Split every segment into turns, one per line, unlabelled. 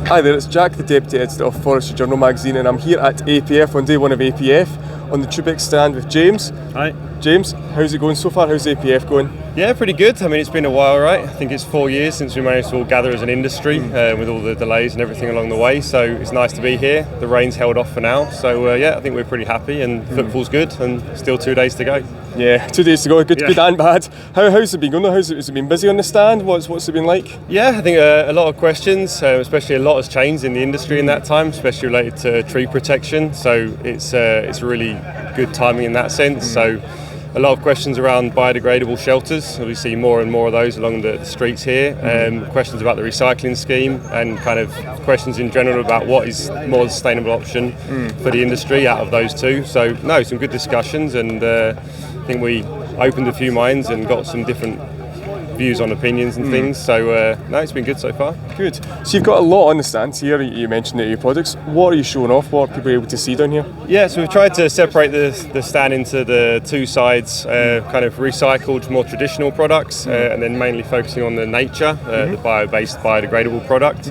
Hi there, it's Jack, the Deputy Editor of Forestry Journal magazine, and I'm here at APF on day one of APF on the Tubex stand with James.
Hi.
James, how's it going so far? How's APF going?
Yeah, pretty good. I mean, it's been a while, right? I think it's 4 years since we managed to all gather as an industry with all the delays and everything along the way. So it's nice to be here. The rain's held off for now. So yeah, I think we're pretty happy and footfall's good and still 2 days to go.
Yeah, 2 days to go. Good and bad. How's it been going? Has it been busy on the stand? What's it been like?
Yeah, I think a lot of questions, especially a lot has changed in the industry in that time, especially related to tree protection. So it's really good timing in that sense. So a lot of questions around biodegradable shelters. We see more and more of those along the streets here. Questions about the recycling scheme and kind of questions in general about what is more sustainable option for the industry out of those two. So no, some good discussions, and I think we opened a few minds and got some different views on opinions and things. So no, it's been good so far.
Good. So you've got a lot on the stands here. You mentioned your products. What are you showing off? What are people able to see down here? Yeah,
so we've tried to separate the stand into the two sides, kind of recycled, more traditional products, and then mainly focusing on the nature, the bio-based, biodegradable product.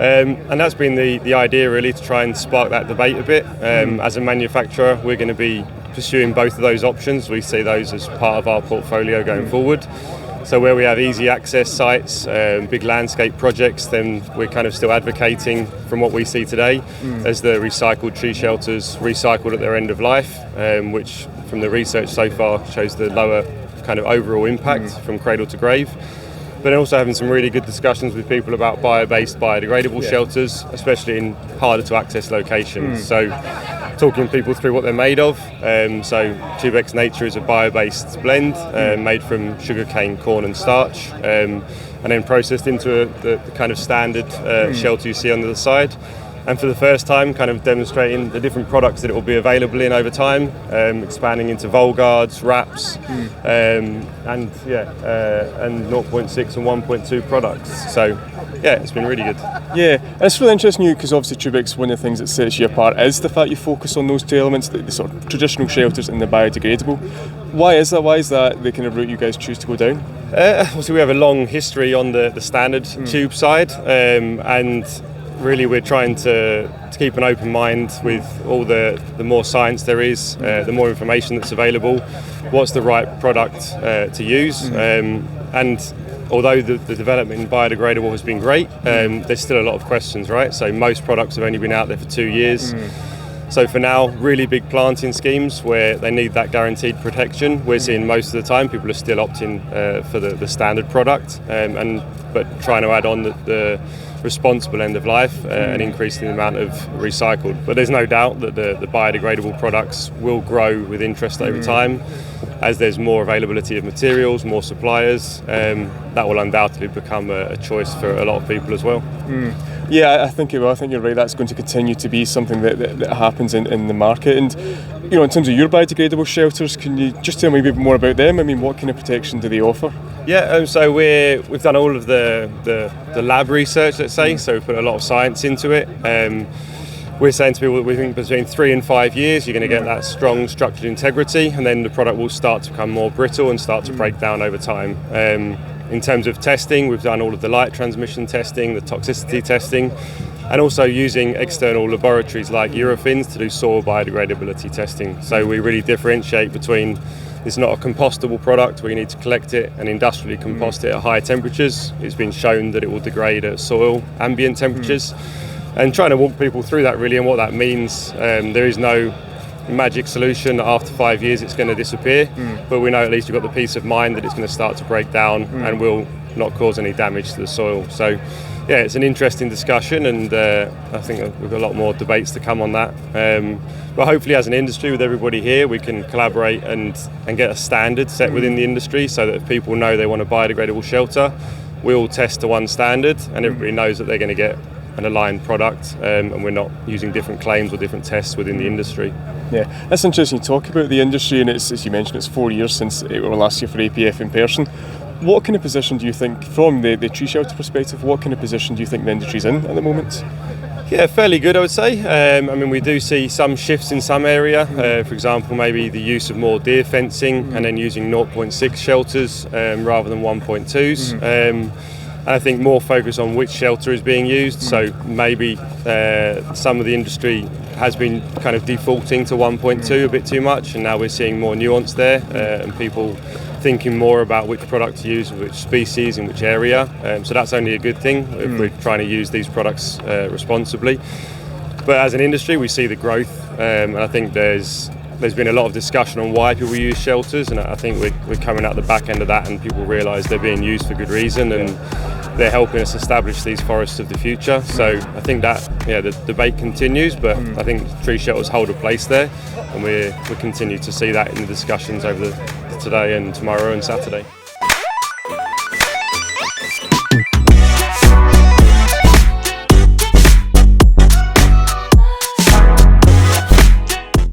And that's been the idea, really, to try and spark that debate a bit. As a manufacturer, we're going to be pursuing both of those options. We see those as part of our portfolio going forward. So where we have easy access sites, big landscape projects, then we're kind of still advocating, from what we see today, as the recycled tree shelters recycled at their end of life, which from the research so far shows the lower kind of overall impact from cradle to grave. But then also having some really good discussions with people about bio-based, biodegradable shelters, especially in harder to access locations. So talking people through what they're made of. So Tubex Nature is a bio-based blend made from sugarcane, corn and starch, and then processed into the kind of standard shelter you see on the side. And for the first time, kind of demonstrating the different products that it will be available in over time, expanding into Volguards, wraps, and 0.6 and 1.2 products. So yeah, it's been really good.
Yeah, and it's really interesting because obviously Tubex, one of the things that sets you apart is the fact you focus on those two elements, the sort of traditional shelters and the biodegradable. Why is that? Why is that the kind of route you guys choose to go down?
Obviously we have a long history on the standard tube side, and really we're trying to keep an open mind with all the more science there is, the more information that's available, what's the right product to use. And although the development in biodegradable has been great, there's still a lot of questions, right? So most products have only been out there for 2 years. So for now, really big planting schemes where they need that guaranteed protection, we're seeing most of the time people are still opting for the standard product, but trying to add on the responsible end of life and increasing the amount of recycled. But there's no doubt that the biodegradable products will grow with interest over time. As there's more availability of materials, more suppliers, that will undoubtedly become a choice for a lot of people as well.
Yeah, I think it will. I think you're right. That's going to continue to be something that happens in the market. And you know, in terms of your biodegradable shelters, can you just tell me a bit more about them? I mean, what kind of protection do they offer?
Yeah, so we've done all of the lab research, let's say. So we've put a lot of science into it. We're saying to people, we think between 3 and 5 years you're going to get that strong structural integrity, and then the product will start to become more brittle and start to break down over time. In terms of testing, we've done all of the light transmission testing, the toxicity testing, and also using external laboratories like Eurofins to do soil biodegradability testing. So we really differentiate between, it's not a compostable product where you need to collect it and industrially compost it at high temperatures. It's been shown that it will degrade at soil ambient temperatures. And trying to walk people through that really and what that means. There is no magic solution that after 5 years it's going to disappear, but we know at least you've got the peace of mind that it's going to start to break down and will not cause any damage to the soil. So yeah, it's an interesting discussion, and I think we've got a lot more debates to come on that. But hopefully as an industry, with everybody here, we can collaborate and get a standard set within the industry, so that if people know they want a biodegradable shelter, we all test to one standard and everybody knows that they're going to get an aligned product, and we're not using different claims or different tests within the industry.
Yeah, that's interesting you talk about the industry, and it's, as you mentioned, it's 4 years since last year for APF in person. What kind of position do you think, from the tree shelter perspective, what kind of position do you think the industry's in at the moment?
Yeah, fairly good, I would say. I mean, we do see some shifts in some area. For example, maybe the use of more deer fencing and then using 0.6 shelters rather than 1.2s. And I think more focus on which shelter is being used. So maybe some of the industry has been kind of defaulting to 1.2 a bit too much, and now we're seeing more nuance there, and people thinking more about which product to use, which species, in which area. So that's only a good thing if we're trying to use these products responsibly. But as an industry, we see the growth, and I think there's been a lot of discussion on why people use shelters, and I think we're coming out the back end of that, and people realise they're being used for good reason, and they're helping us establish these forests of the future. So I think that the debate continues, but I think tree shelters hold a place there, and we continue to see that in the discussions over today and tomorrow and Saturday.